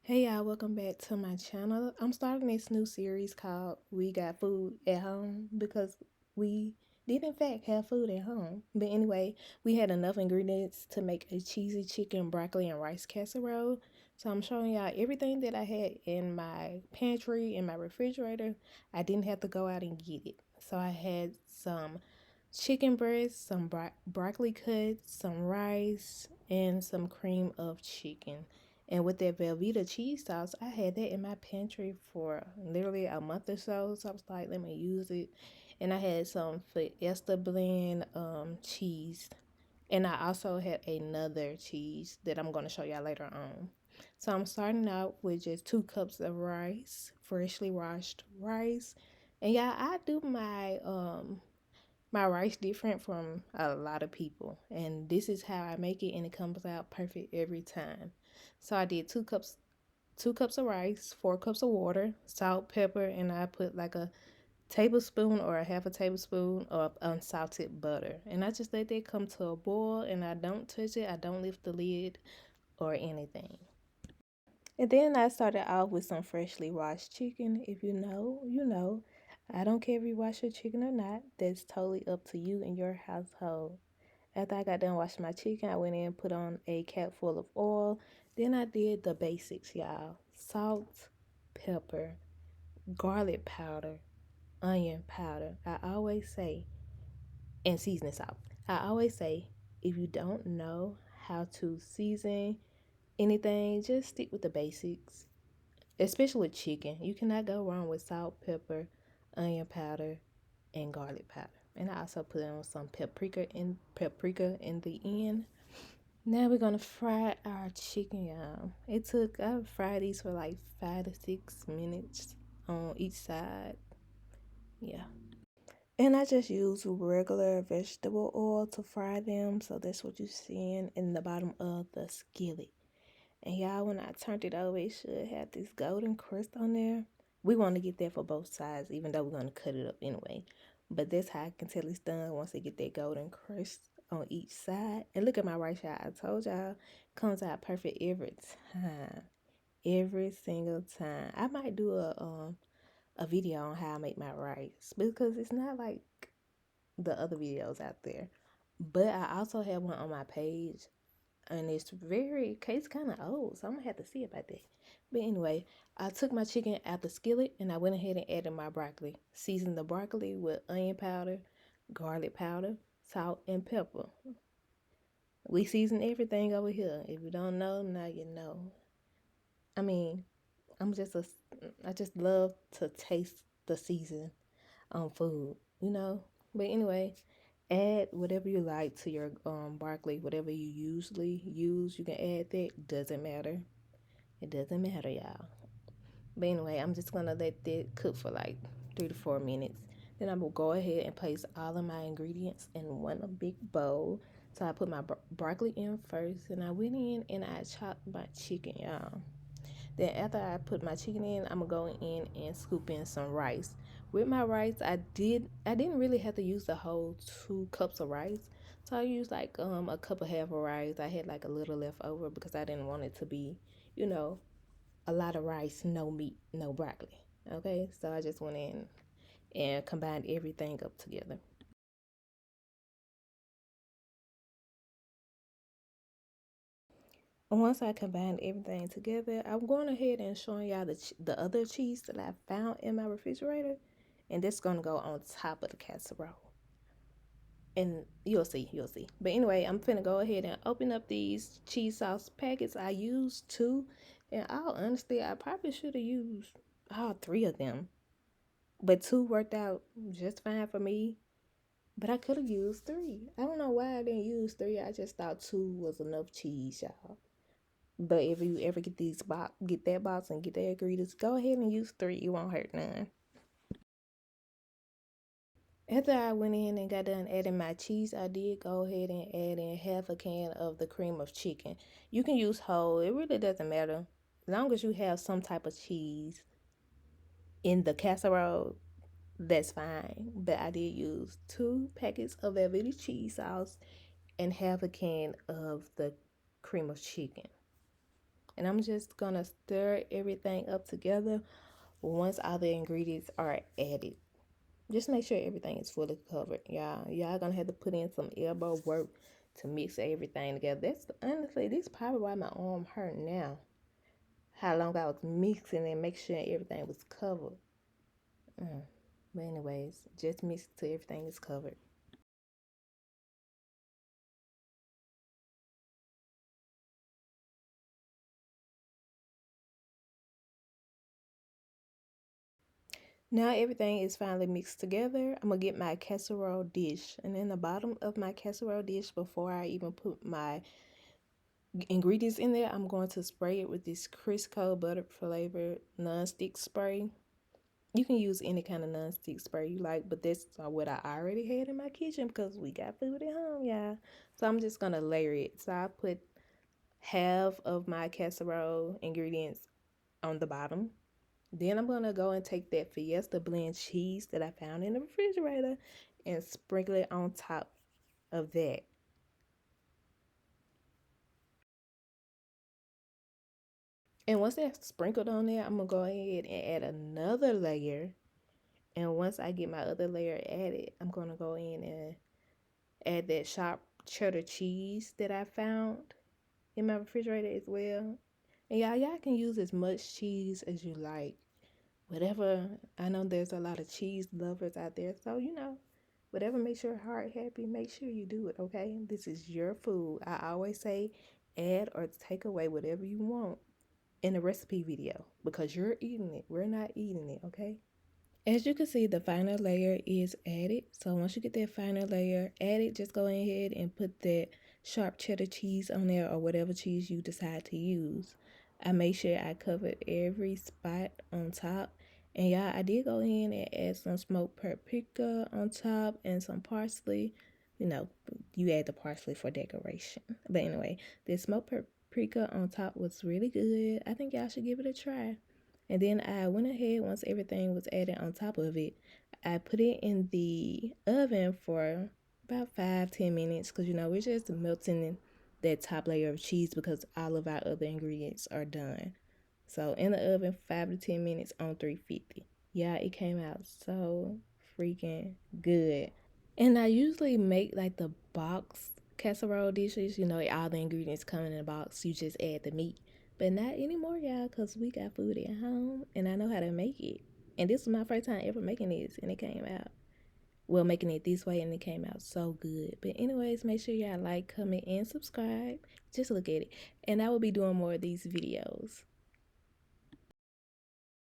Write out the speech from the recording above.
Hey y'all, welcome back to my channel. I'm starting this new series called We Got Food at Home because we did in fact have food at home. But anyway, we had enough ingredients to make a cheesy chicken, broccoli, and rice casserole. So I'm showing y'all everything that I had in my pantry, in my refrigerator. I didn't have to go out and get it. So I had some chicken breast, some broccoli cuts, some rice, and some cream of chicken. And with that Velveeta cheese sauce, I had that in my pantry for literally a month or so. So I was like, let me use it. And I had some Fiesta blend cheese. And I also had another cheese that I'm going to show y'all later on. So I'm starting out with just 2 cups of rice, freshly washed rice. And yeah, I do my rice different from a lot of people, and this is how I make it, and it comes out perfect every time. So I did 2 cups of rice, 4 cups of water, salt, pepper, and I put like a tablespoon or a half a tablespoon of unsalted butter, and I just let that come to a boil, and I don't touch it. I don't lift the lid or anything. And then I started off with some freshly washed chicken. If you know, you know. I don't care if you wash your chicken or not. That's totally up to you and your household. After I got done washing my chicken, I went in and put on a cap full of oil. Then I did the basics, y'all. Salt, pepper, garlic powder, onion powder. I always say, and seasoning salt. I always say, if you don't know how to season anything, just stick with the basics, especially with chicken. You cannot go wrong with salt, pepper, onion powder, and garlic powder. And I also put on some paprika in the end. Now we're gonna fry our chicken, y'all. I fried these for like 5 to 6 minutes on each side. Yeah. And I just use regular vegetable oil to fry them. So that's what you're seeing in the bottom of the skillet. And y'all, when I turned it over, it should have this golden crust on there. We want to get that for both sides, even though we're going to cut it up anyway. But that's how I can tell it's done once I get that golden crust on each side. And look at my rice, y'all. I told y'all, comes out perfect every time. Every single time. I might do a video on how I make my rice because it's not like the other videos out there. But I also have one on my page, and it's kind of old, so I'm gonna have to see about that. But anyway, I took my chicken out the skillet and I went ahead and added my broccoli. Seasoned the broccoli with onion powder, garlic powder, salt, and pepper. We season everything over here. If you don't know, now you know. I mean, I'm just a, I just love to taste the season on food, you know. But anyway, add whatever you like to your broccoli, whatever you usually use. You can add that. Doesn't matter. It doesn't matter, y'all. But anyway, I'm just gonna let that cook for like 3 to 4 minutes. Then I'm gonna go ahead and place all of my ingredients in one big bowl. So I put my broccoli in first, and I went in and I chopped my chicken, y'all. Then after I put my chicken in, I'm gonna go in and scoop in some rice. With my rice, I didn't really have to use the whole 2 cups of rice. So I used like a cup and a half of rice. I had like a little left over because I didn't want it to be, you know, a lot of rice, no meat, no broccoli. Okay, so I just went in and combined everything up together. Once I combined everything together, I'm going ahead and showing y'all the other cheese that I found in my refrigerator, and this gonna go on top of the casserole. And you'll see, you'll see. But anyway, I'm finna go ahead and open up these cheese sauce packets. I used 2, and all honesty, I probably should have used all 3 of them, but 2 worked out just fine for me. But I could have used 3. I don't know why I didn't use 3. I just thought 2 was enough cheese, y'all. But if you ever get that box and get the ingredients, go ahead and use 3. It won't hurt none. After I went in and got done adding my cheese, I did go ahead and add in half a can of the cream of chicken. You can use whole. It really doesn't matter. As long as you have some type of cheese in the casserole, that's fine. But I did use 2 packets of Velveeta cheese sauce and half a can of the cream of chicken. And I'm just gonna stir everything up together once all the ingredients are added. Just make sure everything is fully covered, y'all. Y'all gonna have to put in some elbow work to mix everything together. That's honestly, this is probably why my arm hurt now. How long I was mixing and make sure everything was covered. But anyways, just mix till everything is covered. Now everything is finally mixed together. I'm gonna get my casserole dish, and in the bottom of my casserole dish, before I even put my ingredients in there, I'm going to spray it with this Crisco butter flavored non-stick spray. You can use any kind of non-stick spray you like, but that's what I already had in my kitchen because we got food at home, y'all. So I'm just gonna layer it. So I put half of my casserole ingredients on the bottom. Then I'm gonna go and take that Fiesta blend cheese that I found in the refrigerator and sprinkle it on top of that. And once that's sprinkled on there, I'm gonna go ahead and add another layer. And once I get my other layer added, I'm gonna go in and add that sharp cheddar cheese that I found in my refrigerator as well. And y'all can use as much cheese as you like. Whatever, I know there's a lot of cheese lovers out there, so whatever makes your heart happy, make sure you do it, okay? This is your food. I always say add or take away whatever you want in the recipe video because you're eating it. We're not eating it, okay? As you can see, the final layer is added. So once you get that final layer added, just go ahead and put that sharp cheddar cheese on there or whatever cheese you decide to use. I made sure I covered every spot on top. And y'all, I did go in and add some smoked paprika on top and some parsley. You know, you add the parsley for decoration. But anyway, the smoked paprika on top was really good. I think y'all should give it a try. And then I went ahead, once everything was added on top of it, I put it in the oven for about 5-10 minutes because we're just melting that top layer of cheese because all of our other ingredients are done. So in the oven, 5 to 10 minutes on 350. Yeah, it came out so freaking good. And I usually make like the box casserole dishes. All the ingredients come in a box. You just add the meat. But not anymore, y'all, because we got food at home and I know how to make it. And this was my first time ever making this, and it came out well, making it this way, and it came out so good. But anyways, make sure y'all like, comment, and subscribe. Just look at it. And I will be doing more of these videos.